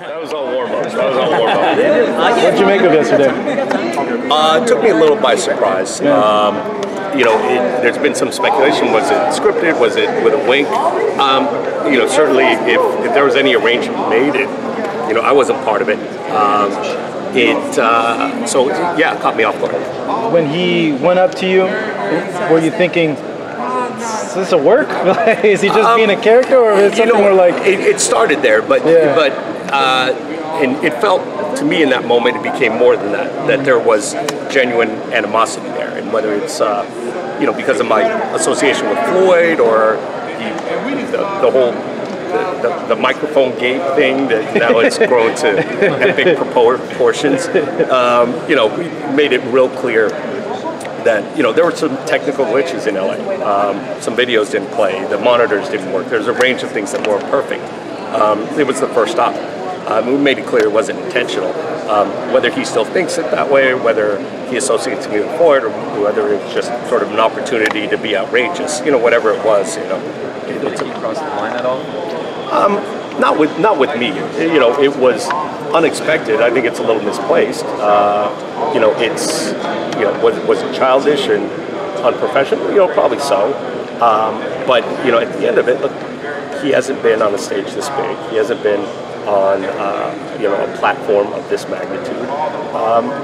That was all warm-ups. That was all warm-ups. What'd you make of yesterday? It took me a little by surprise. You know, there's been some speculation. Was it scripted? Was it with a wink? You know, certainly if there was any arrangement made, you know, I wasn't part of it. So yeah, it caught me off guard. When he went up to you, were you thinking, is this a work? Is he just being a character, or is it something where like... It started there, but and it felt to me in that moment it became more than that. That there was genuine animosity there, and whether it's you know, because of my association with Floyd, or the whole the microphone gate thing that now it's grown to epic proportions. You know, we made it real clear that, you know, there were some technical glitches in LA. Some videos didn't play, the monitors didn't work. There's a range of things that weren't perfect. It was the first stop. We made it clear it wasn't intentional. Whether he still thinks it that way, whether he associates me with Floyd, or whether it's just sort of an opportunity to be outrageous, you know, whatever it was, you know. Did he cross the line at all? Not with me. You know, it was unexpected. I think it's a little misplaced. You know, it's, you know, was it childish and unprofessional? You know, probably so. But, you know, at the end of it, look, he hasn't been on a stage this big. He hasn't been on, you know, a platform of this magnitude.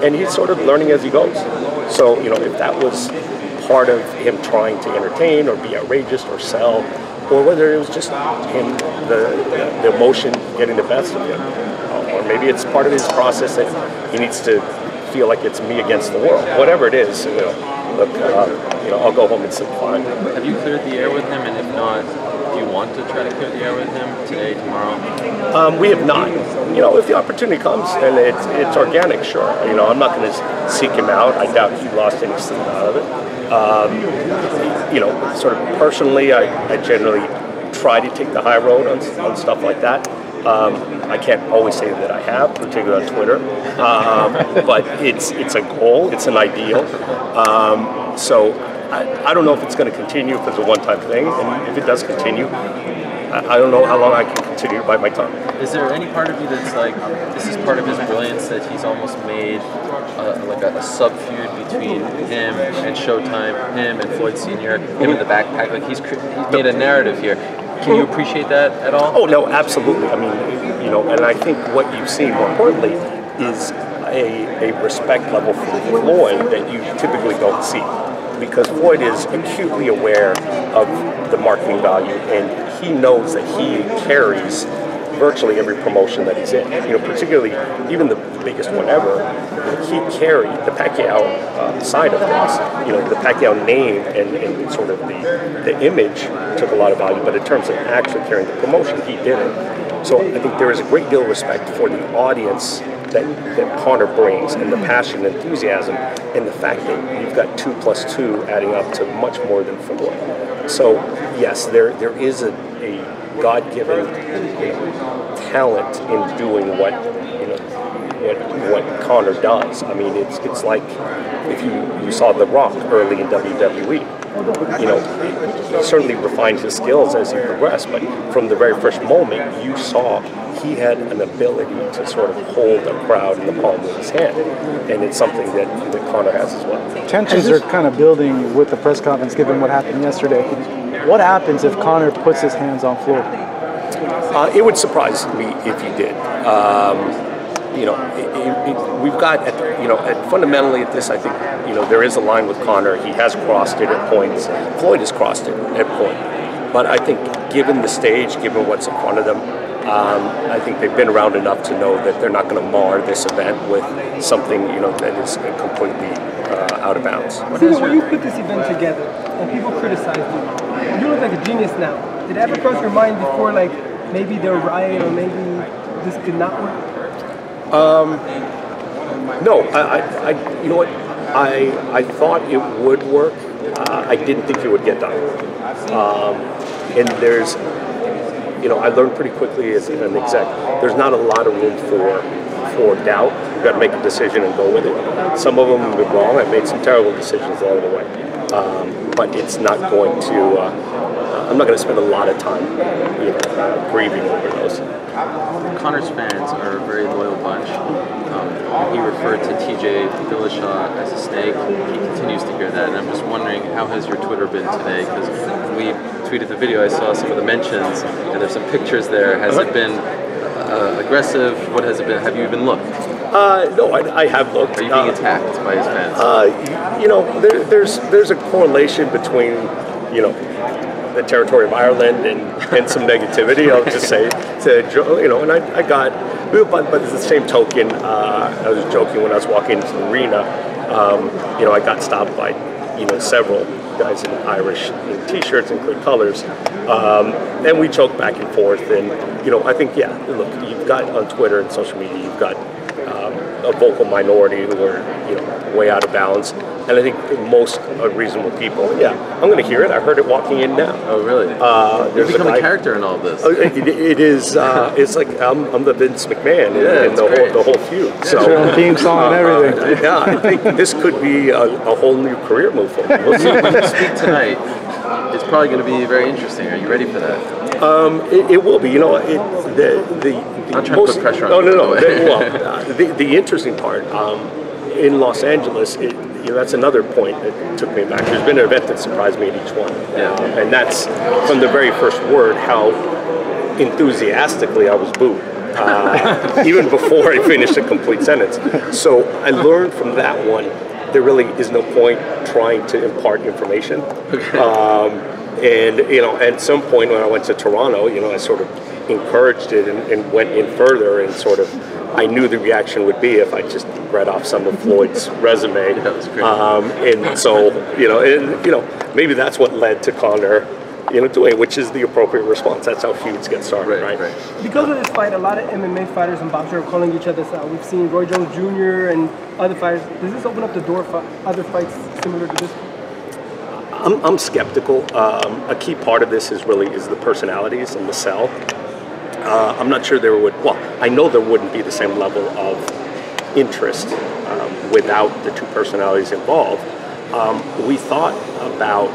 And he's sort of learning as he goes. So, you know, if that was part of him trying to entertain or be outrageous or sell, or whether it was just him, the emotion getting the best of him, or maybe it's part of his process that he needs to feel like it's me against the world. Whatever it is, you know, look, you know, I'll go home and sleep fine. Have you cleared the air with him, and if not, do you want to try to clear the air with him today, tomorrow? We have not. You know, if the opportunity comes and it's organic, sure. You know, I'm not going to seek him out. I doubt he lost any sleep out of it. You know, sort of personally, I generally try to take the high road on stuff like that. I can't always say that I have, particularly on Twitter. But it's a goal, it's an ideal. So I don't know if it's going to continue, if it's a one-time thing, and if it does continue, I don't know how long I can continue to bite my tongue. Is there any part of you that's like, this is part of his brilliance, that he's almost made like a sub-feud between him and Showtime, him and Floyd Sr., him in the backpack? Like he's made a narrative here. Can you appreciate that at all? Oh, no, absolutely. I mean, you know, and I think what you've seen more importantly is a respect level for Floyd that you typically don't see. Because Floyd is acutely aware of the marketing value, and he knows that he carries virtually every promotion that he's in. You know, particularly even the biggest one ever, he carried the Pacquiao side of things. You know, the Pacquiao name and sort of the image took a lot of value, but in terms of actually carrying the promotion, he didn't. So I think there is a great deal of respect for the audience that Conor brings, and the passion and enthusiasm, and the fact that you've got 2 + 2 adding up to much more than 4. So yes, there is a God-given, you know, talent in doing what, you know, what Conor does. I mean, it's like if you saw The Rock early in WWE. You know, he certainly refined his skills as he progressed, but from the very first moment, you saw he had an ability to sort of hold a crowd in the palm of his hand, and it's something that Conor has as well. Tensions are kind of building with the press conference, given what happened yesterday. What happens if Conor puts his hands on Floyd? It would surprise me if he did. You know, we've got, you know, fundamentally at this, I think, you know, there is a line with Conor. He has crossed it at points. Floyd has crossed it at point. But I think given the stage, given what's in front of them, I think they've been around enough to know that they're not going to mar this event with something, you know, that is completely out of bounds. So when you put this event together and people criticize you, you look like a genius now. Did it ever cross your mind before, like, maybe they're right or maybe this could not work? No, you know what? I thought it would work. I didn't think it would get done. And there's, you know, I learned pretty quickly as an exec, there's not a lot of room for doubt. You've got to make a decision and go with it. Some of them have been wrong. I've made some terrible decisions along the way. But it's not going to, I'm not going to spend a lot of time, you know, grieving over those. Conor's fans are a very loyal bunch. He referred to TJ Dillashaw as a snake. He continues to hear that, and I'm just wondering, how has your Twitter been today? Because when we tweeted the video, I saw some of the mentions, and there's some pictures there. Has it been aggressive? What has it been? Have you even looked? No, I have looked. Are you being attacked by his fans? You know, there's a correlation between, you know, the territory of Ireland and some negativity. I'll just say, you know, and I got, but at the same token, I was joking when I was walking into the arena. You know, I got stopped by, you know, several guys in Irish T-shirts and clear colors, and we joked back and forth. And you know, I think, yeah, look, you've got on Twitter and social media, you've got a vocal minority who are, you know, way out of bounds. And I think most reasonable people, yeah, I'm going to hear it. I heard it walking in now. Oh, really? There's You've become a character in all of this. It is. It's like I'm the Vince McMahon in the whole feud. Yeah, so theme song and everything. Yeah, I think this could be a whole new career move for me. We'll see. When you speak tonight, it's probably going to be very interesting. Are you ready for that? It will be. You know, I'm trying to put pressure on you. No. The interesting part in Los Angeles, you know, that's another point that took me back. There's been an event that surprised me at each one, and that's from the very first word how enthusiastically I was booed, even before I finished a complete sentence. So I learned from that one there really is no point trying to impart information. And you know, at some point when I went to Toronto, you know, I sort of encouraged it and went in further, and sort of I knew the reaction would be if I just read off some of Floyd's resume. That was great. And so, you know, maybe that's what led to Conor, you know, doing, which is the appropriate response. That's how feuds get started, right? Because of this fight, a lot of MMA fighters and boxers are calling each other out. We've seen Roy Jones Jr. and other fighters. Does this open up the door for other fights similar to this? I'm skeptical. A key part of this is the personalities and the sell. I'm not sure there would. Well, I know there wouldn't be the same level of interest without the two personalities involved. We thought about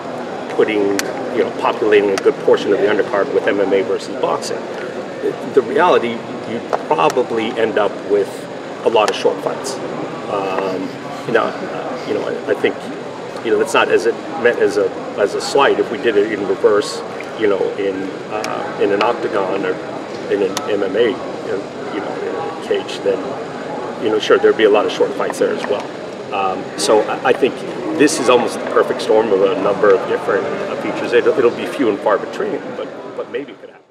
populating a good portion of the undercard with MMA versus boxing. The reality, you probably end up with a lot of short fights. I think, you know, that's not meant as a slight. If we did it in reverse, you know, in an octagon or in an MMA, you know, in a cage, then, you know, sure, there'd be a lot of short fights there as well. So I think this is almost the perfect storm of a number of different features. It'll be few and far between, but maybe it could happen.